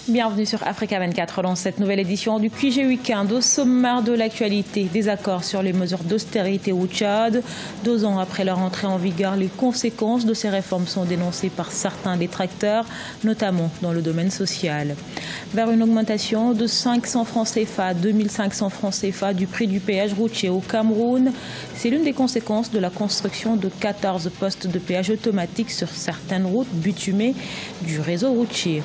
Bienvenue sur Africa 24 dans cette nouvelle édition du QG Weekend. Au sommaire de l'actualité, des accords sur les mesures d'austérité au Tchad. 2 ans après leur entrée en vigueur, les conséquences de ces réformes sont dénoncées par certains détracteurs, notamment dans le domaine social. Vers une augmentation de 500 francs CFA à 2500 francs CFA du prix du péage routier au Cameroun, c'est l'une des conséquences de la construction de 14 postes de péage automatique sur certaines routes bitumées du réseau routier.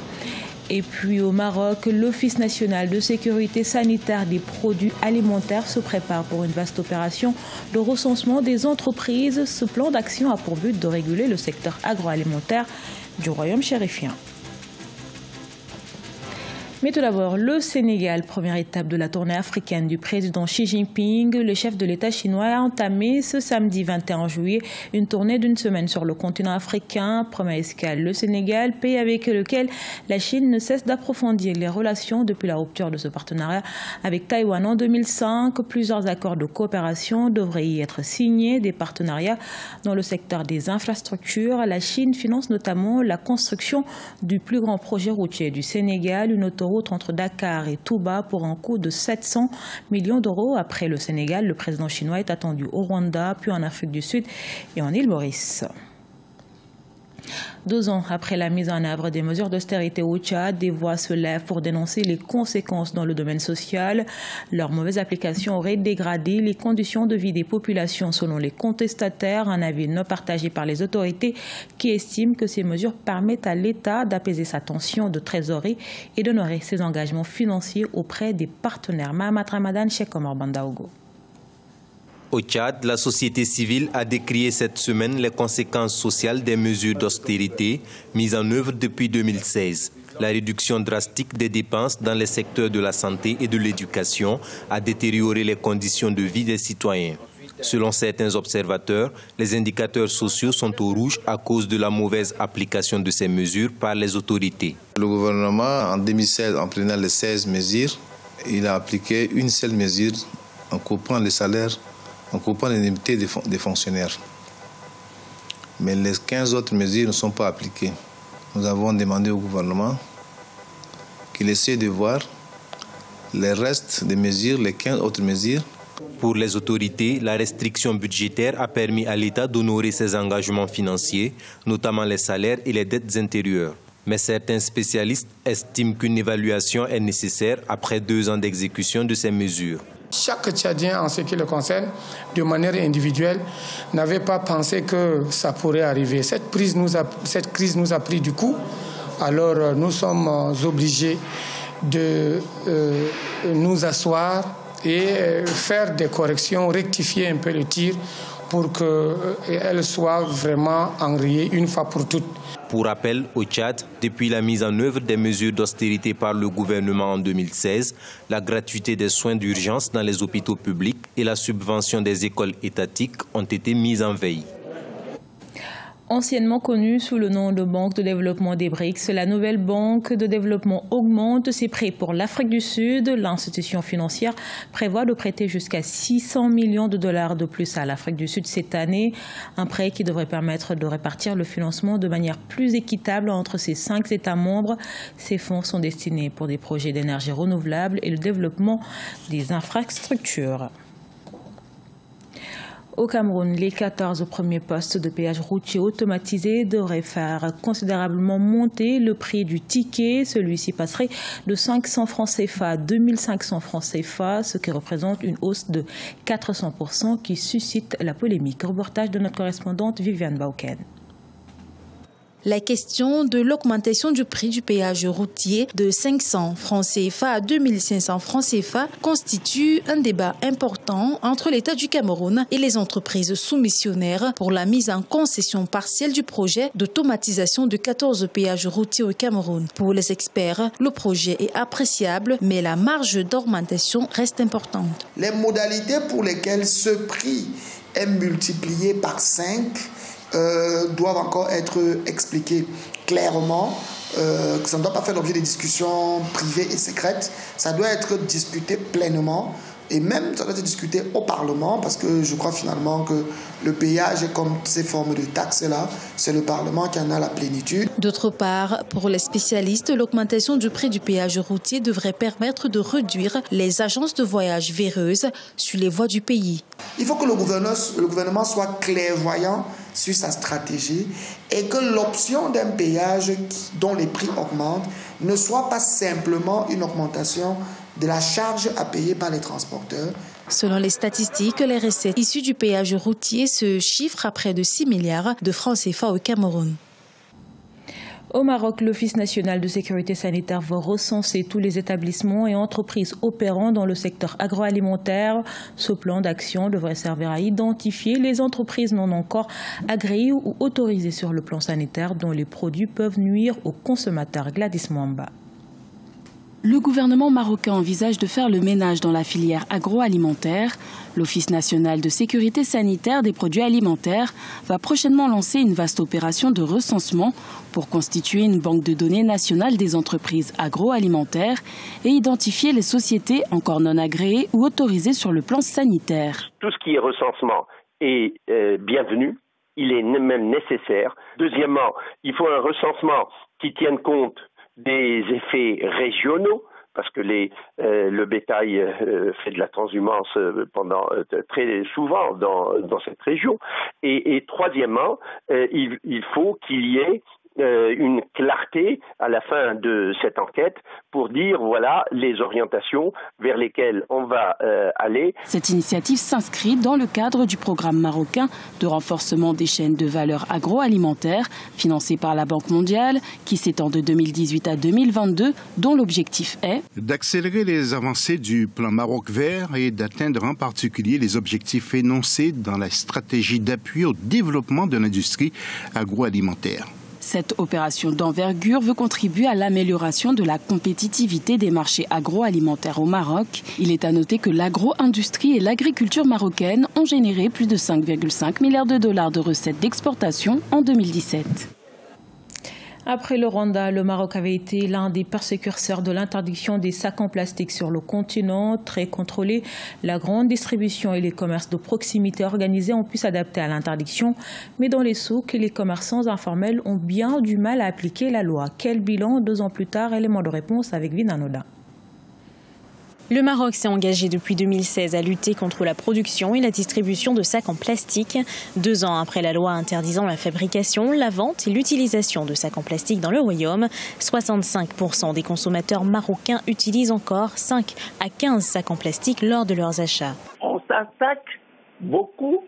Et puis au Maroc, l'Office national de sécurité sanitaire des produits alimentaires se prépare pour une vaste opération de recensement des entreprises. Ce plan d'action a pour but de réguler le secteur agroalimentaire du royaume chérifien. Mais tout d'abord, le Sénégal, première étape de la tournée africaine du président Xi Jinping. Le chef de l'État chinois a entamé ce samedi 21 juillet une tournée d'1 semaine sur le continent africain. Première escale, le Sénégal, pays avec lequel la Chine ne cesse d'approfondir les relations depuis la rupture de ce partenariat avec Taïwan en 2005. Plusieurs accords de coopération devraient y être signés, des partenariats dans le secteur des infrastructures. La Chine finance notamment la construction du plus grand projet routier du Sénégal, une autoroute entre Dakar et Touba pour un coût de 700 millions d'euros. Après le Sénégal, le président chinois est attendu au Rwanda, puis en Afrique du Sud et en île Maurice. 2 ans après la mise en œuvre des mesures d'austérité au Tchad, des voix se lèvent pour dénoncer les conséquences dans le domaine social. Leur mauvaise application aurait dégradé les conditions de vie des populations selon les contestataires, un avis non partagé par les autorités qui estiment que ces mesures permettent à l'État d'apaiser sa tension de trésorerie et d'honorer ses engagements financiers auprès des partenaires. Mahamat Ramadan, Cheikh Omar Bandaogo. Au Tchad, la société civile a décrié cette semaine les conséquences sociales des mesures d'austérité mises en œuvre depuis 2016. La réduction drastique des dépenses dans les secteurs de la santé et de l'éducation a détérioré les conditions de vie des citoyens. Selon certains observateurs, les indicateurs sociaux sont au rouge à cause de la mauvaise application de ces mesures par les autorités. Le gouvernement, en 2016, en prenant les 16 mesures, il a appliqué une seule mesure en coupant les salaires, en coupant l'indemnité des fonctionnaires. Mais les 15 autres mesures ne sont pas appliquées. Nous avons demandé au gouvernement qu'il essaie de voir les restes des mesures, les 15 autres mesures. Pour les autorités, la restriction budgétaire a permis à l'État d'honorer ses engagements financiers, notamment les salaires et les dettes intérieures. Mais certains spécialistes estiment qu'une évaluation est nécessaire après 2 ans d'exécution de ces mesures. Chaque Tchadien, en ce qui le concerne, de manière individuelle, n'avait pas pensé que ça pourrait arriver. Cette crise nous a pris du coup. Alors nous sommes obligés de nous asseoir et faire des corrections, rectifier un peu le tir pour qu'elle soit vraiment enrayée une fois pour toutes. Pour rappel, au Tchad, depuis la mise en œuvre des mesures d'austérité par le gouvernement en 2016, la gratuité des soins d'urgence dans les hôpitaux publics et la subvention des écoles étatiques ont été mises en veille. Anciennement connue sous le nom de Banque de développement des BRICS, la nouvelle banque de développement augmente ses prêts pour l'Afrique du Sud. L'institution financière prévoit de prêter jusqu'à 600 millions de dollars de plus à l'Afrique du Sud cette année. Un prêt qui devrait permettre de répartir le financement de manière plus équitable entre ces 5 États membres. Ces fonds sont destinés pour des projets d'énergie renouvelable et le développement des infrastructures. Au Cameroun, les 14 premiers postes de péage routier automatisés devraient faire considérablement monter le prix du ticket. Celui-ci passerait de 500 francs CFA à 2500 francs CFA, ce qui représente une hausse de 400% qui suscite la polémique. Reportage de notre correspondante Viviane Bauken. La question de l'augmentation du prix du péage routier de 500 francs CFA à 2500 francs CFA constitue un débat important entre l'État du Cameroun et les entreprises soumissionnaires pour la mise en concession partielle du projet d'automatisation de 14 péages routiers au Cameroun. Pour les experts, le projet est appréciable, mais la marge d'augmentation reste importante. Les modalités pour lesquelles ce prix est multiplié par 5 doivent encore être expliquées clairement, que ça ne doit pas faire l'objet de discussions privées et secrètes, ça doit être discuté pleinement Et même, ça doit être discuté au Parlement, parce que je crois finalement que le péage, comme ces formes de taxes-là, c'est le Parlement qui en a la plénitude. D'autre part, pour les spécialistes, l'augmentation du prix du péage routier devrait permettre de réduire les agences de voyage véreuses sur les voies du pays. Il faut que le gouvernement soit clairvoyant sur sa stratégie et que l'option d'un péage dont les prix augmentent ne soit pas simplement une augmentation de la charge à payer par les transporteurs. Selon les statistiques, les recettes issues du péage routier se chiffrent à près de 6 milliards de francs CFA au Cameroun. Au Maroc, l'Office national de sécurité sanitaire va recenser tous les établissements et entreprises opérant dans le secteur agroalimentaire. Ce plan d'action devrait servir à identifier les entreprises non encore agréées ou autorisées sur le plan sanitaire dont les produits peuvent nuire aux consommateurs. Gladys Mwamba. Le gouvernement marocain envisage de faire le ménage dans la filière agroalimentaire. L'Office national de sécurité sanitaire des produits alimentaires va prochainement lancer une vaste opération de recensement pour constituer une banque de données nationale des entreprises agroalimentaires et identifier les sociétés encore non agréées ou autorisées sur le plan sanitaire. Tout ce qui est recensement est bienvenu, il est même nécessaire. Deuxièmement, il faut un recensement qui tienne compte des effets régionaux, parce que le bétail fait de la transhumance très souvent dans cette région. Et troisièmement, il faut qu'il y ait une clarté à la fin de cette enquête pour dire voilà les orientations vers lesquelles on va aller. Cette initiative s'inscrit dans le cadre du programme marocain de renforcement des chaînes de valeur agroalimentaire financé par la Banque mondiale qui s'étend de 2018 à 2022 dont l'objectif est d'accélérer les avancées du plan Maroc vert et d'atteindre en particulier les objectifs énoncés dans la stratégie d'appui au développement de l'industrie agroalimentaire. Cette opération d'envergure veut contribuer à l'amélioration de la compétitivité des marchés agroalimentaires au Maroc. Il est à noter que l'agro-industrie et l'agriculture marocaine ont généré plus de 5,5 milliards de dollars de recettes d'exportation en 2017. Après le Rwanda, le Maroc avait été l'un des précurseurs de l'interdiction des sacs en plastique sur le continent. Très contrôlé, la grande distribution et les commerces de proximité organisés ont pu s'adapter à l'interdiction. Mais dans les souks, les commerçants informels ont bien du mal à appliquer la loi. Quel bilan 2 ans plus tard? Élément de réponse avec Vinanoda. Le Maroc s'est engagé depuis 2016 à lutter contre la production et la distribution de sacs en plastique. 2 ans après la loi interdisant la fabrication, la vente et l'utilisation de sacs en plastique dans le royaume, 65% des consommateurs marocains utilisent encore 5 à 15 sacs en plastique lors de leurs achats. On s'attaque beaucoup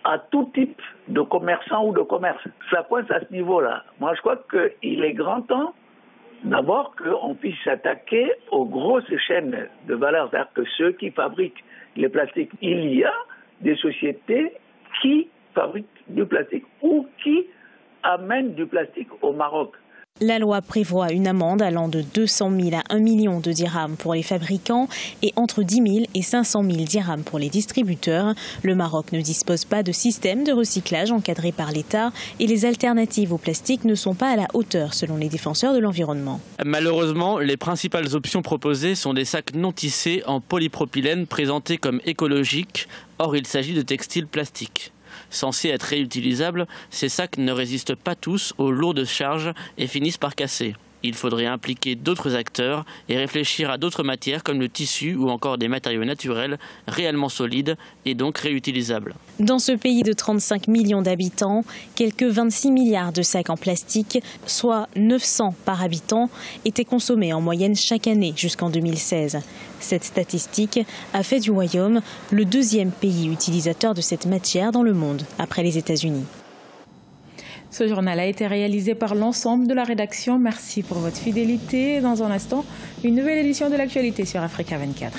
à tout type de commerçants ou de commerce. Ça coince à ce niveau-là. Moi, je crois qu'il est grand temps d'abord qu'on puisse s'attaquer aux grosses chaînes de valeur, c'est-à-dire que ceux qui fabriquent les plastiques. Il y a des sociétés qui fabriquent du plastique ou qui amènent du plastique au Maroc. La loi prévoit une amende allant de 200 000 à 1 million de dirhams pour les fabricants et entre 10 000 et 500 000 dirhams pour les distributeurs. Le Maroc ne dispose pas de système de recyclage encadré par l'État et les alternatives au plastique ne sont pas à la hauteur selon les défenseurs de l'environnement. Malheureusement, les principales options proposées sont des sacs non tissés en polypropylène présentés comme écologiques. Or, il s'agit de textiles plastiques. Censés être réutilisables, ces sacs ne résistent pas tous aux lourdes charges et finissent par casser. Il faudrait impliquer d'autres acteurs et réfléchir à d'autres matières comme le tissu ou encore des matériaux naturels réellement solides et donc réutilisables. Dans ce pays de 35 millions d'habitants, quelques 26 milliards de sacs en plastique, soit 900 par habitant, étaient consommés en moyenne chaque année jusqu'en 2016. Cette statistique a fait du royaume le 2e pays utilisateur de cette matière dans le monde, après les États-Unis. Ce journal a été réalisé par l'ensemble de la rédaction. Merci pour votre fidélité. Dans un instant, une nouvelle édition de l'actualité sur Africa 24.